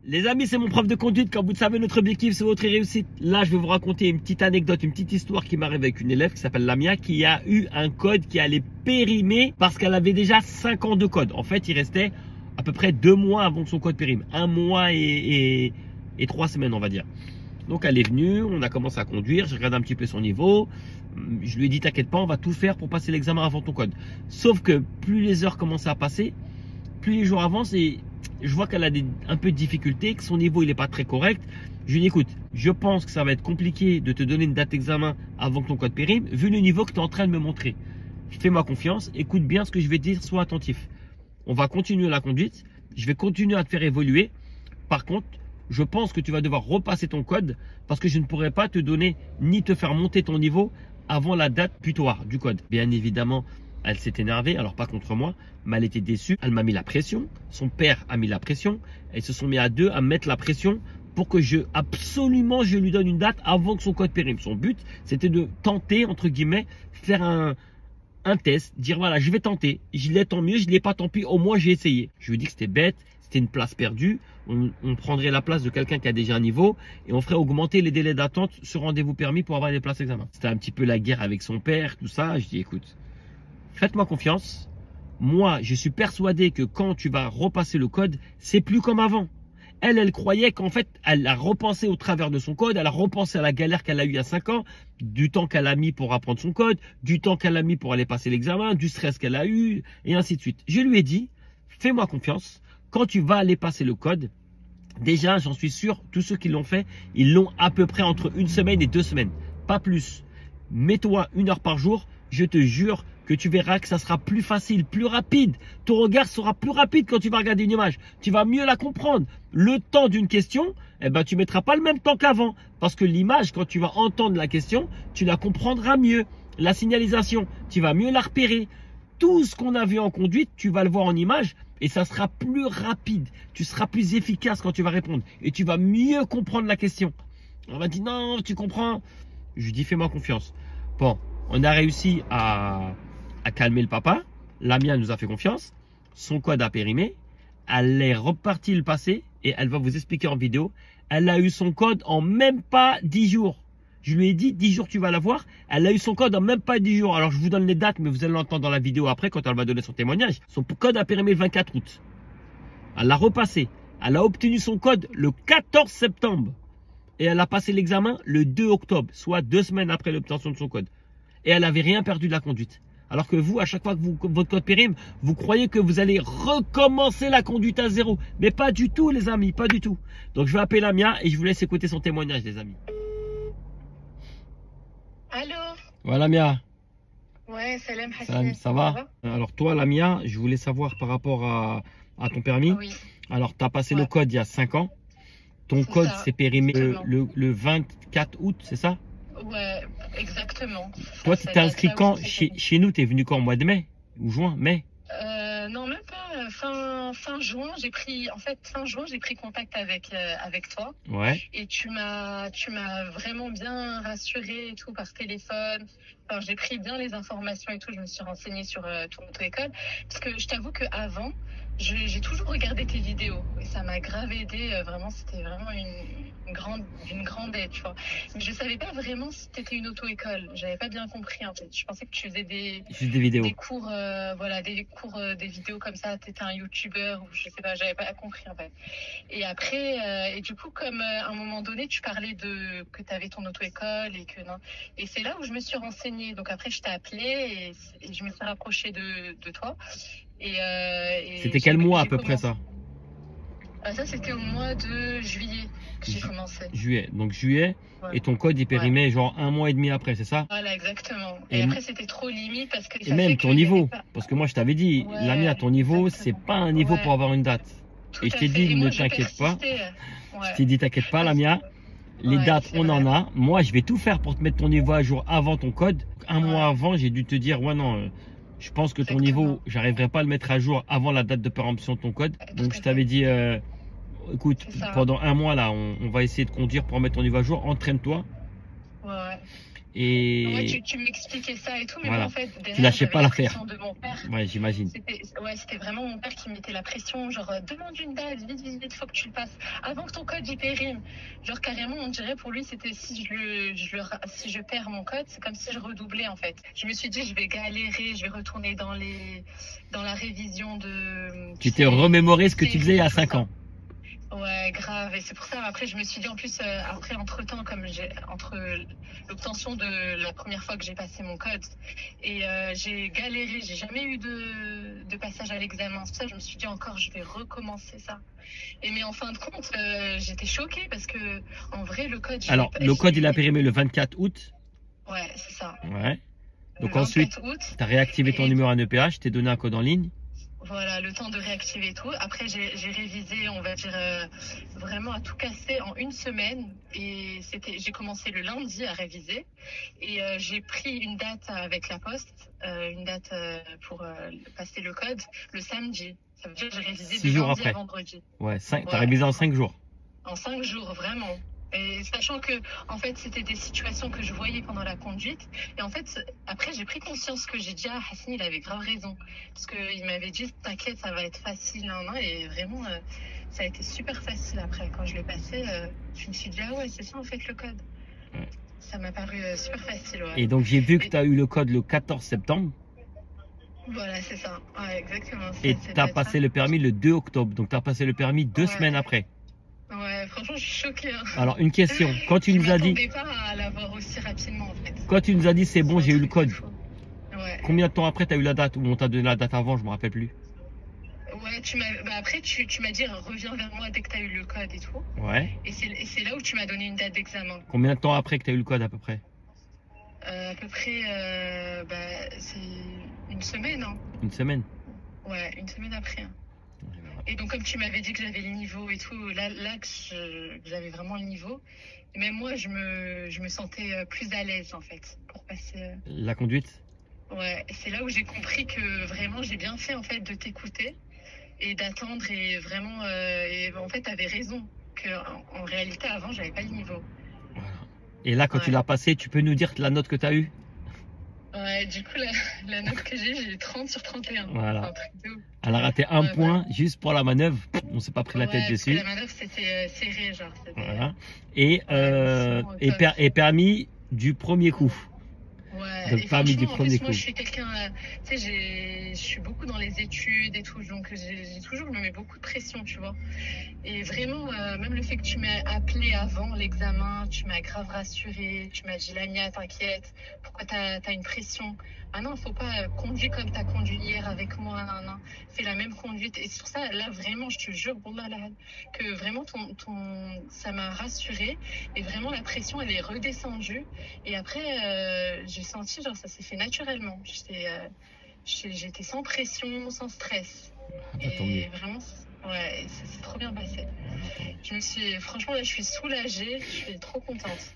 Les amis, c'est mon prof de conduite. Comme vous le savez, notre objectif, c'est votre réussite. Là, je vais vous raconter une petite anecdote, une petite histoire qui m'arrive avec une élève qui s'appelle Lamia, qui a eu un code qui allait périmer parce qu'elle avait déjà 5 ans de code. En fait, il restait à peu près 2 mois avant que son code périme. 1 mois et 3 semaines, on va dire. Donc, elle est venue, on a commencé à conduire, j'ai regardé un petit peu son niveau. Je lui ai dit, t'inquiète pas, on va tout faire pour passer l'examen avant ton code. Sauf que plus les heures commençaient à passer, plus les jours avancent et je vois qu'elle a un peu de difficultés, que son niveau il n'est pas très correct. Je lui dis, écoute, je pense que ça va être compliqué de te donner une date d'examen avant que ton code périme, vu le niveau que tu es en train de me montrer. Fais-moi confiance, écoute bien ce que je vais te dire, sois attentif. On va continuer la conduite, je vais continuer à te faire évoluer. Par contre, je pense que tu vas devoir repasser ton code parce que je ne pourrai pas te donner ni te faire monter ton niveau avant la date butoir du code. Bien évidemment, elle s'est énervée, alors pas contre moi, mais elle était déçue. Elle m'a mis la pression, son père a mis la pression. Ils se sont mis à deux à mettre la pression pour que je lui donne une date avant que son code périme. Son but, c'était de tenter, entre guillemets, faire un test, dire voilà, je vais tenter. Je l'ai, tant mieux, je ne l'ai pas, tant pis, au moins j'ai essayé. Je lui ai dit que c'était bête, c'était une place perdue. On prendrait la place de quelqu'un qui a déjà un niveau et on ferait augmenter les délais d'attente sur rendez-vous permis pour avoir des places examen. C'était un petit peu la guerre avec son père, tout ça. Je dis écoute, faites-moi confiance. Moi, je suis persuadé que quand tu vas repasser le code, c'est plus comme avant. Elle croyait qu'en fait, elle a repensé au travers de son code, elle a repensé à la galère qu'elle a eue il y a 5 ans, du temps qu'elle a mis pour apprendre son code, du temps qu'elle a mis pour aller passer l'examen, du stress qu'elle a eu, et ainsi de suite. Je lui ai dit, fais-moi confiance, quand tu vas aller passer le code, déjà, j'en suis sûr, tous ceux qui l'ont fait, ils l'ont à peu près entre 1 semaine et 2 semaines, pas plus. Mets-toi 1 heure par jour, je te jure que tu verras que ça sera plus facile, plus rapide. Ton regard sera plus rapide quand tu vas regarder une image. Tu vas mieux la comprendre. Le temps d'une question, eh ben, tu ne mettras pas le même temps qu'avant. Parce que l'image, quand tu vas entendre la question, tu la comprendras mieux. La signalisation, tu vas mieux la repérer. Tout ce qu'on a vu en conduite, tu vas le voir en image et ça sera plus rapide. Tu seras plus efficace quand tu vas répondre et tu vas mieux comprendre la question. On va dire non, tu comprends. Je lui dis fais-moi confiance. Bon, on a réussi à calmer le papa. Lamia nous a fait confiance. Son code a périmé. Elle est repartie le passer et elle va vous expliquer en vidéo. Elle a eu son code en même pas 10 jours. Je lui ai dit 10 jours tu vas l'avoir. Elle a eu son code en même pas 10 jours. Alors je vous donne les dates mais vous allez l'entendre dans la vidéo après quand elle va donner son témoignage. Son code a périmé le 24 août. Elle l'a repassé. Elle a obtenu son code le 14 septembre. Et elle a passé l'examen le 2 octobre, soit 2 semaines après l'obtention de son code. Et elle n'avait rien perdu de la conduite. Alors que vous, à chaque fois que votre code périme, vous croyez que vous allez recommencer la conduite à zéro. Mais pas du tout, les amis, pas du tout. Donc, je vais appeler Lamia et je vous laisse écouter son témoignage, les amis. Allô? Voilà, Lamia. Ouais, salam Hassan. Ça va? Alors, toi, Lamia, je voulais savoir par rapport à ton permis. Oui. Alors, tu as passé le code il y a 5 ans. Ton code s'est périmé le 24 août, c'est ça? Ouais, exactement. Toi, tu t'es inscrit quand? Chez nous, tu es venu quand? Au mois de mai? Ou juin? Mai? Non, même pas. Fin juin, fin juin, j'ai pris contact avec toi. Ouais. Et tu m'as vraiment bien rassuré et tout par téléphone. Enfin, j'ai pris bien les informations et tout. Je me suis renseignée sur ton auto-école. Parce que je t'avoue qu'avant, j'ai toujours regardé tes vidéos. Et ça m'a grave aidé. Vraiment, c'était vraiment une grande aide, tu vois. Mais je savais pas vraiment si t'étais une auto-école. J'avais pas bien compris, en fait. Je pensais que tu faisais des vidéos. Des cours, des vidéos comme ça. T'étais un youtubeur ou je sais pas. J'avais pas compris, en fait. Et après, et du coup, comme à un moment donné, tu parlais que t'avais ton auto-école et que non. Et c'est là où je me suis renseignée. Donc après, je t'ai appelé et je me suis rapprochée de toi. Et c'était quel mois à peu près ça? Ça, c'était au mois de juillet que j'ai commencé. Juillet. Donc juillet, ouais. Et ton code il périmait genre 1 mois et demi après, c'est ça? Voilà, exactement. Et après, c'était trop limite parce que. Et même ton niveau. Parce que moi, je t'avais dit, Lamia, ton niveau, c'est pas un niveau pour avoir une date. Et je t'ai dit, ne t'inquiète pas. Je t'ai dit, t'inquiète pas, Lamia. Les dates, on en a. Moi, je vais tout faire pour te mettre ton niveau à jour avant ton code. Un mois avant, j'ai dû te dire, ouais, non. Je pense que ton niveau, j'arriverai pas à le mettre à jour avant la date de péremption de ton code. Donc je t'avais dit, écoute, pendant 1 mois là, on va essayer de conduire pour mettre ton niveau à jour. Entraîne-toi. Ouais. Ouais, Et tu m'expliquais ça et tout, mais moi, voilà, en fait, tu derrière, lâchais j'avais pas la l'affaire. pression de mon père. Ouais, j'imagine. C'était vraiment mon père qui mettait la pression, genre, demande une date, vite, vite, vite, faut que tu le passes avant que ton code il périme. Genre, carrément, on dirait pour lui, c'était si je perds mon code, c'est comme si je redoublais, en fait. Je me suis dit, je vais galérer, je vais retourner dans la révision de, Tu t'es remémoré ce que tu séries, faisais il y a tout 5 ça. ans. Ouais, grave. Et c'est pour ça, après, je me suis dit, en plus, après, entre-temps, entre l'obtention de la première fois que j'ai passé mon code et j'ai galéré, j'ai jamais eu de passage à l'examen. C'est pour ça que je me suis dit encore, je vais recommencer ça. Mais en fin de compte, j'étais choquée parce que, en vrai, le code, Alors, le code, il a périmé le 24 août. Ouais, c'est ça. Ouais. Le Donc ensuite, 24 août. tu as réactivé ton Et- numéro NEPH, je t'ai donné un code en ligne. Voilà, le temps de réactiver tout. Après, j'ai révisé, on va dire, vraiment à tout casser en une semaine. Et j'ai commencé le lundi à réviser. Et j'ai pris une date avec la poste, une date pour passer le code, le samedi. Ça veut dire que j'ai révisé 6 de jours lundi après. à vendredi. Ouais, t'as Ouais. révisé en 5 jours. En 5 jours, vraiment. Et sachant que, en fait, c'était des situations que je voyais pendant la conduite. Et en fait, après, j'ai pris conscience que j'ai dit, ah, Hassan, il avait grave raison. Parce qu'il m'avait dit, t'inquiète, ça va être facile. Non. Et vraiment, ça a été super facile après. Quand je l'ai passé, je me suis dit, ah ouais, c'est ça, en fait, le code. Ouais. Ça m'a paru super facile, ouais. Et donc, j'ai vu que tu as eu le code le 14 septembre Voilà, c'est ça. Ouais, exactement. et tu as passé le permis le 2 octobre. Donc, tu as passé le permis 2 Ouais. semaines après. Ouais, franchement, je suis choquée. Hein. Alors, une question. Quand tu Je nous as dit, m'attendais pas à l'avoir aussi rapidement, en fait. quand tu nous as dit c'est bon, j'ai eu le code, Ouais. combien de temps après tu as eu la date ou on t'a donné la date avant, je me rappelle plus. Ouais, après, tu m'as dit, reviens vers moi dès que tu as eu le code et tout. Ouais. Et c'est là où tu m'as donné une date d'examen. Combien de temps après que tu as eu le code à peu près? À peu près, c'est une semaine, hein. Une semaine. Ouais, une semaine après. Hein. Et donc, comme tu m'avais dit que j'avais le niveau et tout, là que j'avais vraiment le niveau. Et même moi, je me sentais plus à l'aise, en fait, pour passer. La conduite? Ouais, et c'est là où j'ai compris que vraiment, j'ai bien fait, en fait, de t'écouter et d'attendre. Et vraiment, et en fait, t'avais raison. En réalité, avant, j'avais pas le niveau. Voilà. Et là, quand tu Ouais. l'as passé, tu peux nous dire la note que tu as eue? Ouais, du coup, la note que j'ai eu 30 sur 31. Voilà. C'est un truc de ouf. Elle a raté un Ouais, point juste pour la manœuvre. On s'est pas pris la Ouais, tête parce que dessus. la manœuvre, c'était serré, genre. Voilà. Et, Ouais, sinon, et permis du premier coup. Ouais, Donc, et permis du franchement, en premier plus, moi, coup. je suis quelqu'un, tu sais, je suis beaucoup dans les études et tout, donc j'ai toujours me mets beaucoup de pression, tu vois. Et vraiment, même le fait que tu m'aies appelé avant l'examen, tu m'as grave rassurée, tu m'as dit, Lamia, t'inquiète, pourquoi t'as une pression? Ah non, faut pas conduire comme t'as conduit hier avec moi, non. Fais la même conduite. Et sur ça, là, vraiment, je te jure, Wallah, là, que vraiment, ça m'a rassurée. Et vraiment, la pression, elle est redescendue. Et après, j'ai senti, genre, ça s'est fait naturellement. J'étais sans pression, sans stress. Ah bah, tant mieux. Et vraiment, ouais, ça s'est trop bien passé. Franchement, là, je suis soulagée, je suis trop contente.